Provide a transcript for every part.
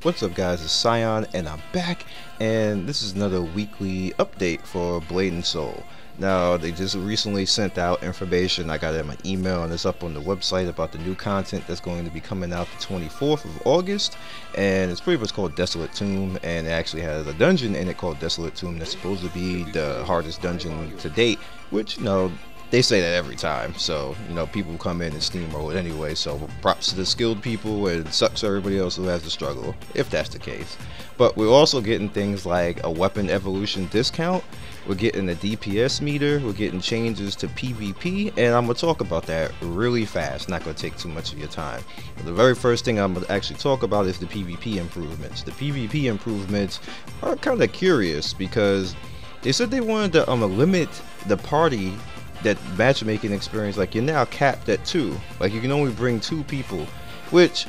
What's up guys, it's Scion and I'm back, and this is another weekly update for Blade and Soul. Now they just recently sent out information, I got it in my email and it's up on the website about the new content that's going to be coming out the 24th of August, and it's pretty much called Desolate Tomb, and it actually has a dungeon in it called Desolate Tomb that's supposed to be the hardest dungeon to date, which, you know, they say that every time, so, you know, people come in and steamroll it anyway, so props to the skilled people and sucks to everybody else who has to struggle, if that's the case. But we're also getting things like a weapon evolution discount, we're getting a DPS meter, we're getting changes to PvP, and I'm going to talk about that really fast, not going to take too much of your time. But the very first thing I'm going to actually talk about is the PvP improvements. The PvP improvements are kind of curious because they said they wanted to limit the party, that matchmaking experience, like you're now capped at 2, like you can only bring 2 people, which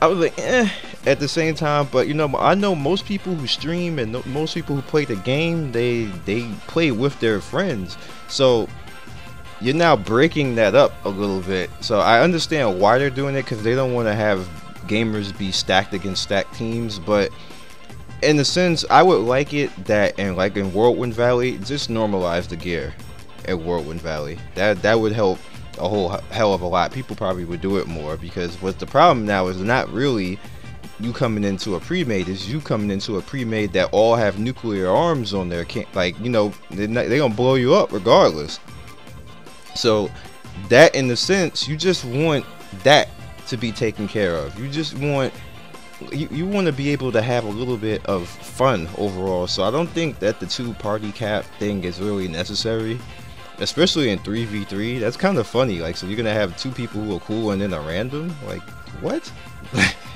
I was like at the same time, but you know, I know most people who stream and most people who play the game, they play with their friends, so you're now breaking that up a little bit. So I understand why they're doing it, because they don't want to have gamers be stacked against stacked teams, but in a sense I would like it that, and like in Whirlwind Valley, just normalize the gear at Whirlwind Valley. That would help a whole hell of a lot. People probably would do it more, because what the problem now is not really you coming into a pre-made, is you coming into a pre-made that all have nuclear arms on their like, you know, they're gonna blow you up regardless. So that, in the sense, you just want that to be taken care of. You just want you want to be able to have a little bit of fun overall. So I don't think that the 2 party cap thing is really necessary, especially in 3v3. That's kind of funny, like, so you're gonna have 2 people who are cool and then a random, like, what?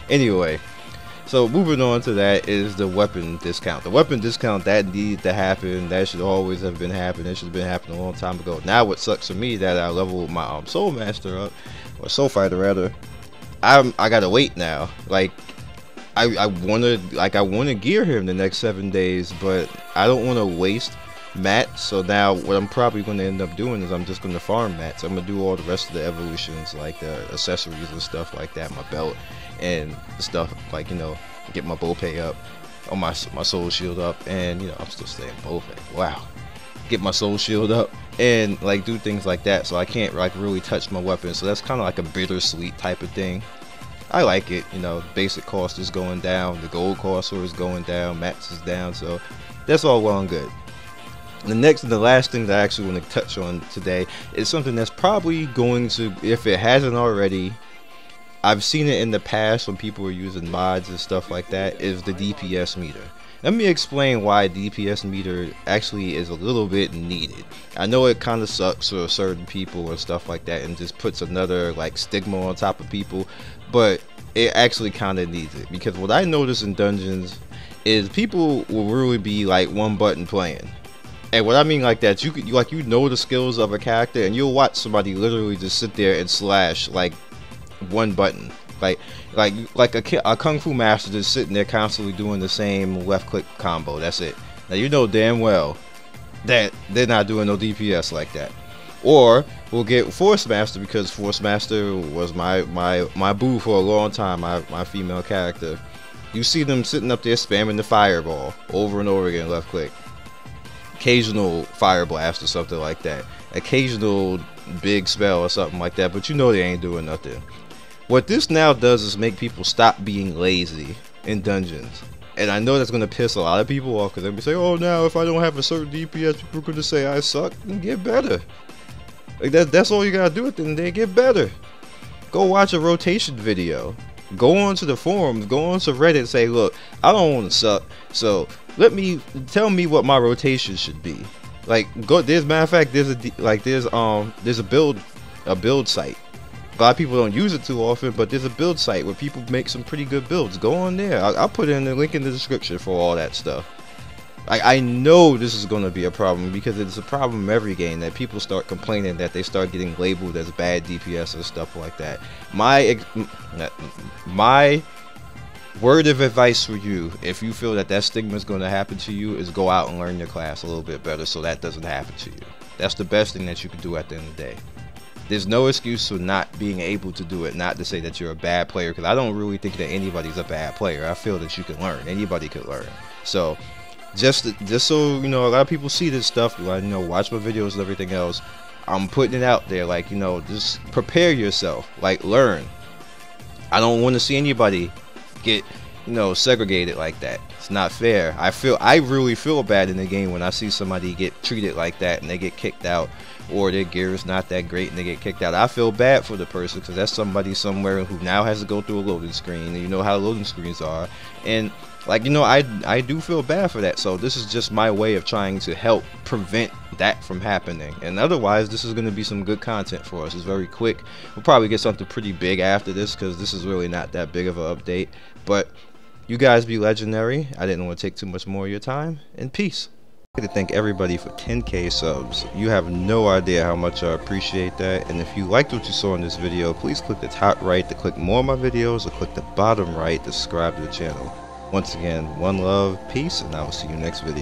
Anyway, so moving on to that is the weapon discount. The weapon discount, that needed to happen. That should always have been happening. It should have been happening a long time ago. Now what sucks for me that I leveled my soul master up, or soul fighter rather, I gotta wait now. Like, I wanna gear him the next 7 days, but I don't want to waste mats. So now what I'm probably going to end up doing is I'm just going to farm mats. I'm going to do all the rest of the evolutions, like the accessories and stuff like that, my belt and stuff, like, you know, get my bow pay up, or my soul shield up, and, you know, I'm still saying bow pay, wow, get my soul shield up and like do things like that, so I can't like really touch my weapon. So that's kind of like a bittersweet type of thing. I like it, you know, basic cost is going down, the gold cost is going down, mats is down, so that's all well and good. The next and the last thing that I actually want to touch on today is something that's probably going to, if it hasn't already, I've seen it in the past when people were using mods and stuff like that, is the DPS meter. Let me explain why DPS meter actually is a little bit needed. I know it kind of sucks for certain people and stuff like that, and just puts another like stigma on top of people, but it actually kind of needs it, because what I notice in dungeons is people will really be like one button playing. And what I mean like that, you know the skills of a character, and you'll watch somebody literally just sit there and slash like one button, like a kung fu master just sitting there constantly doing the same left click combo. That's it. Now you know damn well that they're not doing no DPS like that. Or we'll get Force Master, because Force Master was my boo for a long time, my female character. You see them sitting up there spamming the fireball over and over again, left click. Occasional fire blast or something like that, occasional big spell or something like that, but you know they ain't doing nothing. What this now does is make people stop being lazy in dungeons, and I know that's going to piss a lot of people off, because they'll be saying, oh, now if I don't have a certain DPS, people are going to say I suck, and get better. Like that's all you gotta do at the end of the day, get better. Go watch a rotation video, go onto the forums, go onto Reddit, say, look, I don't want to suck, so tell me what my rotation should be. Like, go, there's, matter of fact, there's a build site. A lot of people don't use it too often, but there's a build site where people make some pretty good builds. Go on there. I'll put in the link in the description for all that stuff. I know this is going to be a problem, because it's a problem in every game that people start complaining that they start getting labeled as bad DPS and stuff like that. My word of advice for you, if you feel that stigma is going to happen to you, is go out and learn your class a little bit better so that doesn't happen to you. That's the best thing that you can do at the end of the day. There's no excuse for not being able to do it. Not to say that you're a bad player, because I don't really think that anybody's a bad player. I feel that you can learn. Anybody could learn. So just so you know, a lot of people see this stuff, like, you know, watch my videos and everything else. I'm putting it out there, like, you know, just prepare yourself, like, learn. I don't want to see anybody get, you know, segregated like that. It's not fair. I really feel bad in the game when I see somebody get treated like that and they get kicked out, or their gear is not that great and they get kicked out. I feel bad for the person, because that's somebody somewhere who now has to go through a loading screen, and you know how loading screens are. And like, you know, I do feel bad for that. So this is just my way of trying to help prevent that from happening. And otherwise, this is going to be some good content for us. It's very quick. We'll probably get something pretty big after this, because this is really not that big of an update. But you guys be legendary. I didn't want to take too much more of your time, and peace. I'd like to thank everybody for 10K subs. You have no idea how much I appreciate that. And if you liked what you saw in this video, please click the top right to click more of my videos, or click the bottom right to subscribe to the channel. Once again, one love, peace, and I will see you next video.